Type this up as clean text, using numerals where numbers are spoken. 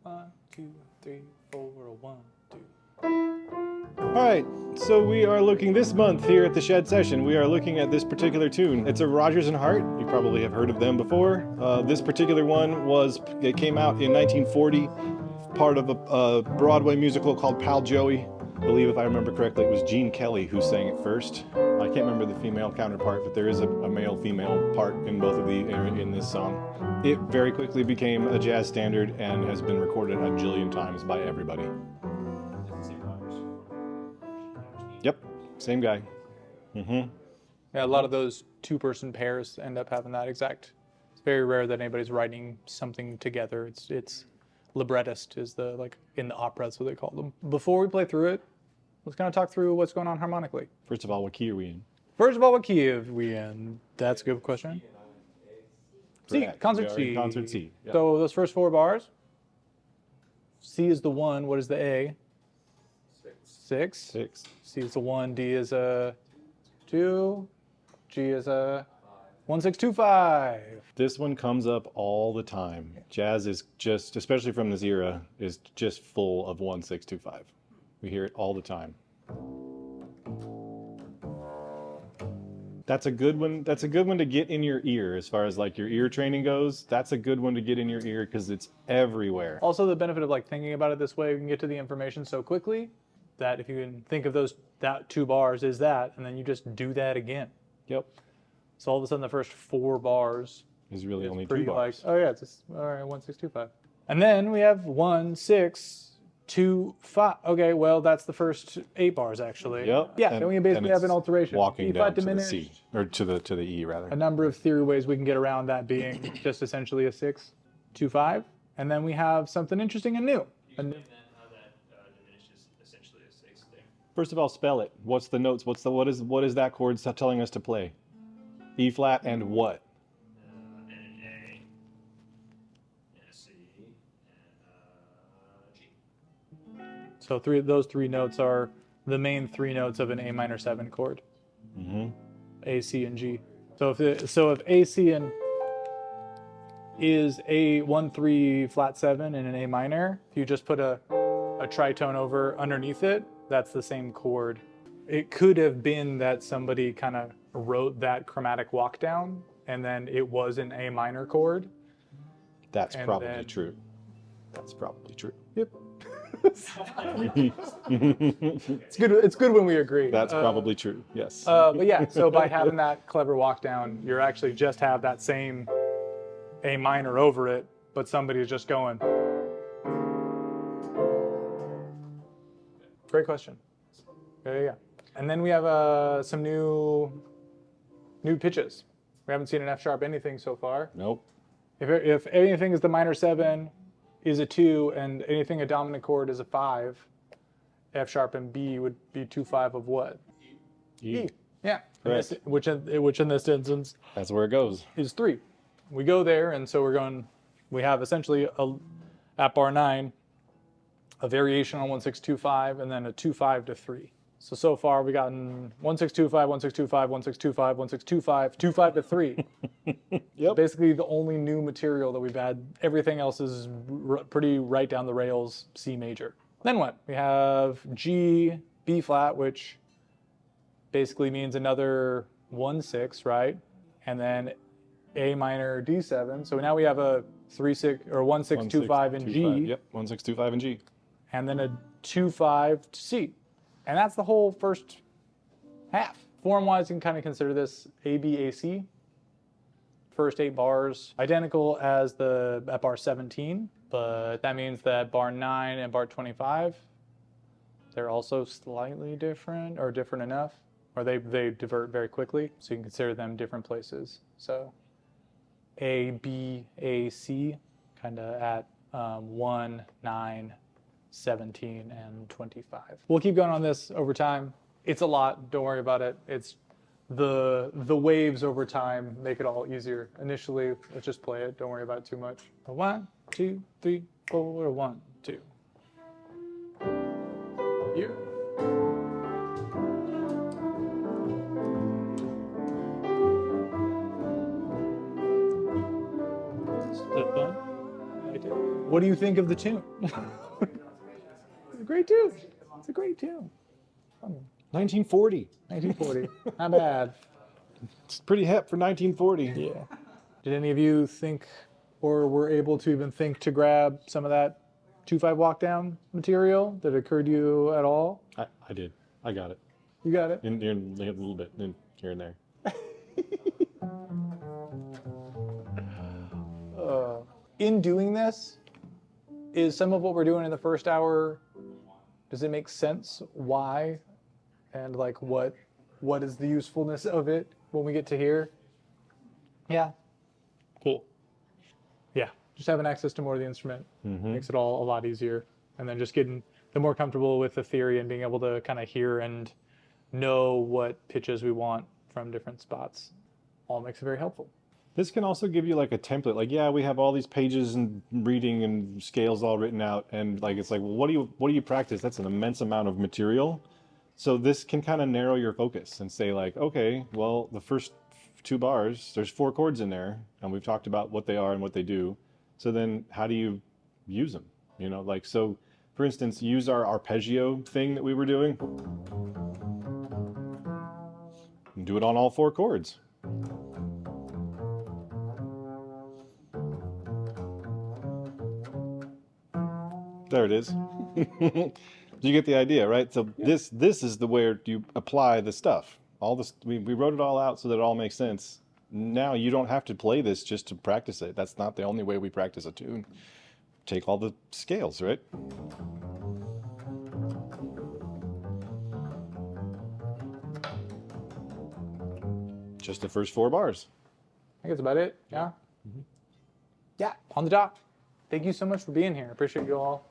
1, 2, 3, 4, 1, 2. All right, so we are looking this month here at the Shed Session. We are looking at this particular tune. It's a Rodgers and Hart. You probably have heard of them before. This particular one it came out in 1940, part of a Broadway musical called Pal Joey. I believe, if I remember correctly, it was Gene Kelly who sang it first. I can't remember the female counterpart, but there is a male-female part in both of in this song. It very quickly became a jazz standard and has been recorded a jillion times by everybody. Yep, same guy. Mm-hmm. Yeah, a lot of those two-person pairs end up having that exact. It's very rare that anybody's writing something together. It's librettist is in the opera, that's what they call them. Before we play through it, let's kind of talk through what's going on harmonically. First of all, what key are we in? First of all, what key are we in? That's a good question. C, Correct. concert C. Concert C. Yep. So those first 4 bars. C is the 1. What is the A? 6. 6. C is a 1. D is a 2. G is a 1, 6, 2, 5. This one comes up all the time. Jazz is just, especially from this era, is just full of 1, 6, 2, 5. We hear it all the time. That's a good one. That's a good one to get in your ear as far as like your ear training goes. That's a good one to get in your ear because it's everywhere. Also, the benefit of thinking about it this way, we can get to the information so quickly that if you can think of that 2 bars is that, and then you just do that again. Yep. So all of a sudden, the first 4 bars is really only 2 bars. Oh yeah, it's just, all right, 1, 6, 2, 5. And then we have 1, 6, 2, 5. Okay, well that's the first 8 bars actually. Yep. Yeah. Then we basically have an alteration. Walking down to the diminished. C, or to the E rather. A number of theory ways we can get around that being just essentially a 6, 2, 5, and then we have something interesting and new. First of all, spell it. What's the notes? What is that chord telling us to play? E flat and what? And an A, and a C, and a G. So those 3 notes are the main 3 notes of an A minor 7 chord. Mm-hmm. A, C, and G. So if A, C, and is a 1, 3 flat 7 in an A minor, if you just put a tritone underneath it, that's the same chord. It could have been that somebody kind of wrote that chromatic walk down and then it was an A minor chord. That's probably true. That's probably true. Yep. It's good when we agree. That's probably true, yes. But yeah, so by having that clever walk down, you're actually just have that same A minor over it, but somebody's just going. Great question. Yeah. And then we have some new pitches. We haven't seen an F sharp anything so far. Nope. If anything is the minor 7, is a 2, and anything a dominant chord is a 5, F sharp and B would be 2, 5 of what? E. Yeah. Correct. Which in this instance That's where it goes. is 3. We go there, and so we have essentially at bar 9, a variation on 1, 6, 2, 5, and then a 2, 5 to 3. So far we've gotten 1, 6, 2, 5, 1, 6, 2, 5, 1, 6, 2, 5, 1, 6, 2, 5, 2, 5 to 3. Yep. Basically the only new material that we've had. Everything else is pretty right down the rails, C major. Then what? We have G, B flat, which basically means another 1, 6, right? And then A minor, D7. So now we have a 3, 6, or 1, 6, 2, 5 in G. Yep, 1, 6, 2, 5 in G. And then a 2, 5 to C. And that's the whole first half. Form-wise, you can kind of consider this A, B, A, C. First 8 bars identical as at bar 17, but that means that bar 9 and bar 25, they're also slightly different, or different enough, or they divert very quickly, so you can consider them different places. So A, B, A, C, kind of at 1, 9, 17, and 25. We'll keep going on this over time. It's a lot, don't worry about it. It's the waves over time make it all easier. Initially, let's just play it, don't worry about it too much. 1, 2, 3, 4, 1, 2. Here. Split one. Right there. What do you think of the tune? It's a great tune. It's a great tune. 1940. 1940. Not bad. It's pretty hip for 1940. Yeah. Did any of you think or were able to even think to grab some of that 2-5 walk down material that occurred to you at all? I did. I got it. You got it? In a little bit, here and there. In doing this, is some of what we're doing in the first hour, does it make sense why? And like what is the usefulness of it when we get to here? Yeah. Cool. Yeah. Just having access to more of the instrument makes it all a lot easier. And then just getting the more comfortable with the theory and being able to kind of hear and know what pitches we want from different spots all makes it very helpful. This can also give you like a template. Like, yeah, we have all these pages and reading and scales all written out, and like it's like, well, what do you practice? That's an immense amount of material. So this can kind of narrow your focus and say like, okay, well, the first 2 bars, there's 4 chords in there, and we've talked about what they are and what they do. So then how do you use them? You know, like, so for instance, use our arpeggio thing that we were doing. And do it on all 4 chords. There it is. You get the idea, right? So this is the where you apply the stuff. All this we wrote it all out so that it all makes sense. Now you don't have to play this just to practice it. That's not the only way we practice a tune. Take all the scales, right? Just the first 4 bars. I think that's about it. Yeah. Yeah. On the dot. Thank you so much for being here. I appreciate you all